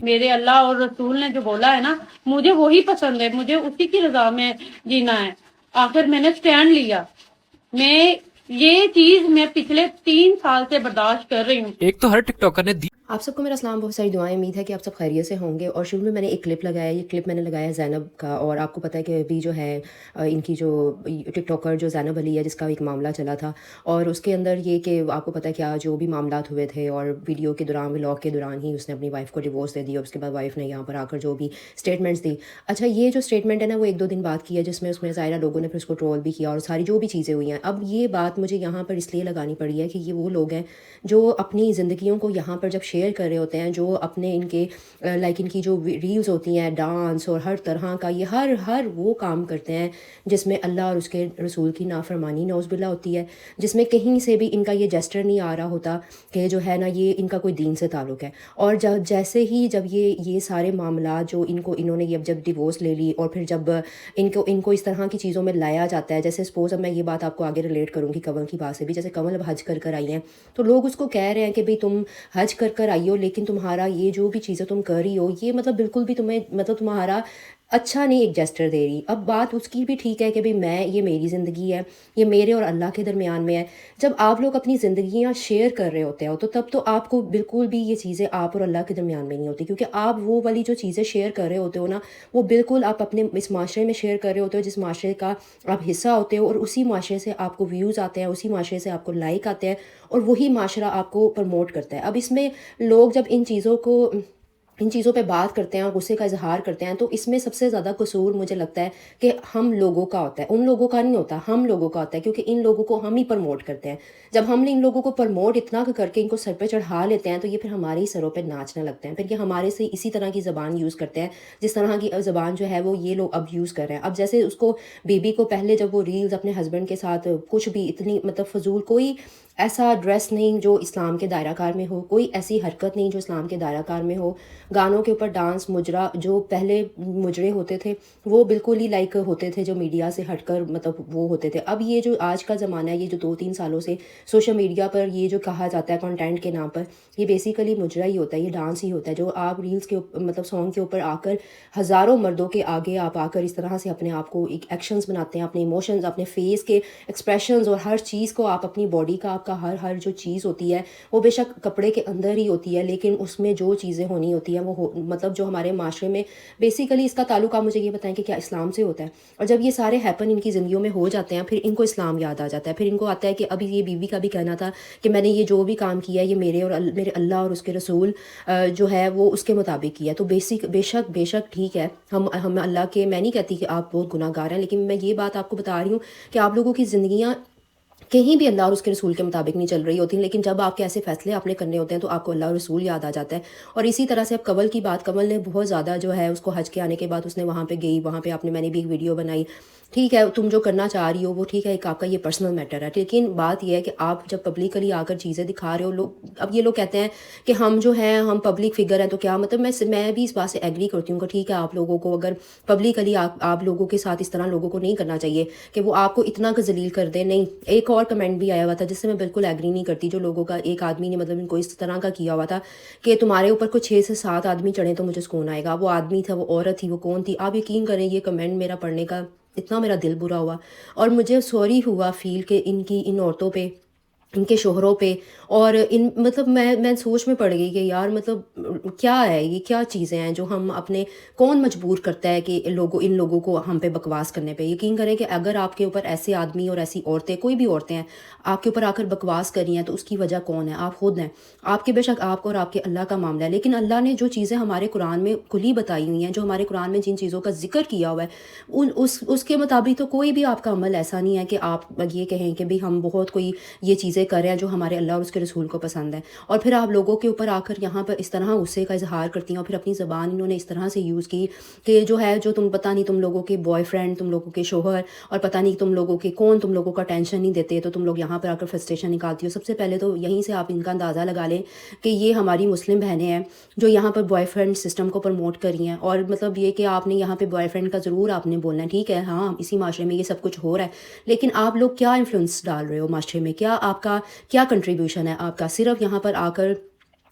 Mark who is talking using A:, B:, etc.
A: میرے اللہ اور رسول نے جو بولا ہے نا مجھے وہی پسند ہے, مجھے اسی کی رضا میں جینا ہے. آخر میں نے سٹینڈ لیا. میں یہ چیز میں پچھلے 3 سال سے برداشت کر رہی ہوں.
B: ایک تو ہر ٹک ٹاکر نے
C: آپ سب کو میرا سلام, بہت ساری دعائیں, امید ہے کہ آپ سب خیریت سے ہوں گے. اور شروع میں نے ایک کلپ لگایا, یہ کلپ میں نے لگایا زینب کا, اور آپ کو پتہ ہے کہ ابھی جو ہے ان کی جو ٹک ٹاکر جو زینب علی ہے جس کا ایک معاملہ چلا تھا, اور اس کے اندر یہ کہ آپ کو پتہ ہے کیا جو بھی معاملات ہوئے تھے, اور ویڈیو کے دوران ولاگ کے دوران ہی اس نے اپنی وائف کو ڈیورس دے دیا, اور اس کے بعد وائف نے یہاں پر آ کر جو بھی اسٹیٹمنٹس دی. اچھا, یہ جو اسٹیٹمنٹ ہے نا وہ 1-2 دن بعد کی ہے, جس میں اس میں ظاہرہ لوگوں نے پھر اس کو ٹرول بھی کیا, اور ساری جو بھی چیزیں ہوئی ہیں. اب یہ بات مجھے یہاں پر اس لیے لگانی پڑی ہے کہ یہ وہ لوگ ہیں جو اپنی زندگیوں کو یہاں پر جب شیئر کر رہے ہوتے ہیں, جو اپنے ان کے لائک ان کی جو ریلز ہوتی ہیں ڈانس اور ہر طرح کا, یہ ہر وہ کام کرتے ہیں جس میں اللہ اور اس کے رسول کی نافرمانی نعوذ باللہ ہوتی ہے, جس میں کہیں سے بھی ان کا یہ جیسچر نہیں آ رہا ہوتا کہ جو ہے نا یہ ان کا کوئی دین سے تعلق ہے. اور جیسے ہی جب یہ سارے معاملات جو انہوں نے جب ڈیورس لے لی, اور پھر جب ان کو اس طرح کی چیزوں میں لایا جاتا ہے, جیسے سپوز اب میں یہ بات آپ کو آگے ریلیٹ کروں گی کنول کی بات سے بھی, جیسے کنول اب حج کر آئی ہیں تو لوگ اس کو کہہ رہے ہیں کہ بھئی تم حج کر آئی ہو, لیکن تمہارا یہ جو بھی چیزیں تم کر رہی ہو یہ مطلب بالکل بھی تمہیں مطلب تمہارا اچھا نہیں ایک جیسچر دے رہی. اب بات اس کی بھی ٹھیک ہے کہ بھئی یہ میری زندگی ہے, یہ میرے اور اللہ کے درمیان میں ہے. جب آپ لوگ اپنی زندگیاں شیئر کر رہے ہوتے ہو تو تب تو آپ کو بالکل بھی یہ چیزیں آپ اور اللہ کے درمیان میں نہیں ہوتی, کیونکہ آپ وہ والی جو چیزیں شیئر کر رہے ہوتے ہو نا وہ بالکل آپ اپنے اس معاشرے میں شیئر کر رہے ہوتے ہو جس معاشرے کا آپ حصہ ہوتے ہو, اور اسی معاشرے سے آپ کو ویوز آتے ہیں, اسی معاشرے سے آپ کو لائک آتے ہیں, اور وہی معاشرہ آپ کو پروموٹ کرتا ہے. اب اس میں لوگ جب ان چیزوں پہ بات کرتے ہیں اور غصے کا اظہار کرتے ہیں, تو اس میں سب سے زیادہ قصور مجھے لگتا ہے کہ ہم لوگوں کا ہوتا ہے, ان لوگوں کا نہیں ہوتا, ہم لوگوں کا ہوتا ہے, کیونکہ ان لوگوں کو ہم ہی پروموٹ کرتے ہیں. جب ہم نے ان لوگوں کو پروموٹ اتنا کر کے ان کو سر پہ چڑھا لیتے ہیں تو یہ پھر ہمارے ہی سروں پہ ناچنے لگتے ہیں, پھر یہ ہمارے سے اسی طرح کی زبان یوز کرتے ہیں جس طرح کی زبان جو ہے وہ یہ لوگ اب یوز کر رہے ہیں. اب جیسے اس کو بی کو پہلے جب وہ ریلز اپنے ہسبینڈ کے ساتھ کچھ بھی اتنی مطلب فضول, کوئی ایسا ڈریس نہیں جو اسلام کے دائرہ کار میں ہو, کوئی ایسی حرکت نہیں جو اسلام کے دائرہ کار میں ہو, گانوں کے اوپر ڈانس مجرا, جو پہلے مجرے ہوتے تھے وہ بالکل ہی لائک ہوتے تھے جو میڈیا سے ہٹ کر مطلب وہ ہوتے تھے. اب یہ جو آج کا زمانہ ہے, یہ جو 2-3 سالوں سے سوشل میڈیا پر یہ جو کہا جاتا ہے کنٹینٹ کے نام پر, یہ بیسیکلی مجرا ہی ہوتا ہے, یہ ڈانس ہی ہوتا ہے, جو آپ ریلز کے مطلب سانگ کے اوپر آ کر ہزاروں مردوں کے آگے آپ آ کر اس طرح سے اپنے آپ کو ایک ایکشنز بناتے ہیں, اپنے ایموشنز, اپنے فیس کے ایکسپریشنز, اور ہر چیز کو آپ اپنی باڈی کا آپ کا ہر جو چیز ہوتی ہے وہ بے شک کپڑے کے اندر ہی ہوتی ہے, لیکن اس میں جو چیزیں ہونی ہوتی ہیں وہ مطلب جو ہمارے معاشرے میں بیسیکلی اس کا تعلق, آپ مجھے یہ بتائیں کہ کیا اسلام سے ہوتا ہے. اور جب یہ سارے ہیپن ان کی زندگیوں میں ہو جاتے ہیں پھر ان کو اسلام یاد آ جاتا ہے, پھر ان کو آتا ہے کہ ابھی یہ بیوی کا بھی کہنا تھا کہ میں نے یہ جو بھی کام کیا ہے یہ میرے اللہ اور اس کے رسول جو ہے وہ اس کے مطابق کیا. تو بے شک ٹھیک ہے, ہم اللہ کے, میں نہیں کہتی کہ آپ بہت گناہ گار ہیں, لیکن میں یہ بات آپ کو بتا رہی ہوں کہ آپ لوگوں کی زندگیاں کہیں بھی اللہ اور اس کے رسول کے مطابق نہیں چل رہی ہوتی, لیکن جب آپ کے ایسے فیصلے آپ نے کرنے ہوتے ہیں تو آپ کو اللہ اور رسول یاد آ جاتا ہے. اور اسی طرح سے اب کنول کی بات, کنول نے بہت زیادہ جو ہے اس کو حج کے آنے کے بعد اس نے وہاں پہ گئی, وہاں پہ میں نے بھی ایک ویڈیو بنائی, ٹھیک ہے تم جو کرنا چاہ رہی ہو وہ ٹھیک ہے, ایک آپ کا یہ پرسنل میٹر ہے, لیکن بات یہ ہے کہ آپ جب پبلکلی آ کر چیزیں دکھا رہے ہو, اب یہ لوگ کہتے ہیں کہ ہم جو ہیں ہم پبلک فگر ہیں, تو کیا مطلب میں بھی اس بات سے ایگری کرتی ہوں کہ ٹھیک ہے آپ لوگوں کو اگر پبلکلی آپ لوگوں کے ساتھ اس طرح لوگوں کو نہیں کرنا چاہیے کہ وہ آپ کو اتنا ذلیل کر دیں. نہیں, ایک اور کمنٹ بھی آیا ہوا تھا جس سے میں بالکل ایگری نہیں کرتی, جو لوگوں کا ایک آدمی نے مطلب ان کو اس طرح کا کیا ہوا تھا کہ تمہارے اوپر کوئی 6 سے 7 آدمی چڑھے تو مجھے سکون آئے گا. وہ آدمی تھا, وہ عورت تھی, وہ کون تھی, آپ یقین کریں یہ کمنٹ میرا پڑھنے کا اتنا میرا دل برا ہوا, اور مجھے سوری ہوا فیل کہ ان عورتوں پہ, ان کے شوہروں پہ, اور مطلب میں سوچ میں پڑ گئی کہ یار مطلب کیا ہے یہ, کیا چیزیں ہیں جو ہم اپنے, کون مجبور کرتا ہے کہ ان لوگوں کو ہم پہ بکواس کرنے پہ. یقین کریں کہ اگر آپ کے اوپر ایسے آدمی اور ایسی عورتیں, کوئی بھی عورتیں ہیں آپ کے اوپر آ کر بکواس کر رہی ہیں تو اس کی وجہ کون ہے, آپ خود ہیں. آپ کے بے شک آپ کو اور آپ کے اللہ کا معاملہ ہے, لیکن اللہ نے جو چیزیں ہمارے قرآن میں کھلی بتائی ہوئی ہیں, جو ہمارے قرآن میں جن چیزوں کا ذکر کیا ہوا ہے اس کے مطابق تو کوئی بھی آپ کا عمل ایسا نہیں ہے کہ آپ یہ کہیں کہ بھی ہم بہت کوئی یہ چیزیں کر رہے ہیں جو ہمارے اللہ اور اس کے رسول کو پسند ہے, اور پھر آپ لوگوں کے اوپر آ کر یہاں پر اس طرح غصے کا اظہار کرتی ہیں, اور پھر اپنی زبان انہوں نے اس طرح سے یوز کی کہ جو ہے جو تم پتہ نہیں تم لوگوں کے بوائے فرینڈ, تم لوگوں کے شوہر, اور پتہ نہیں تم لوگوں کے کون تم لوگوں کا ٹینشن نہیں دیتے, تو تم لوگ یہاں پر آ کر فرسٹریشن نکالتی ہو. سب سے پہلے تو یہیں سے آپ ان کا اندازہ لگا لیں کہ یہ ہماری مسلم بہنیں ہیں جو یہاں پر بوائے فرینڈ سسٹم کو پروموٹ کر رہی ہیں, اور مطلب یہ کہ آپ نے یہاں پہ بوائے فرینڈ کا ضرور آپ نے بولنا ہے, ٹھیک ہے ہاں اسی معاشرے میں یہ سب کچھ ہو رہا ہے, لیکن آپ لوگ کیا انفلوئنس ڈال رہے ہو معاشرے میں, کیا آپ کا کیا کنٹریبیوشن ہے آپ کا, صرف یہاں پر آ کر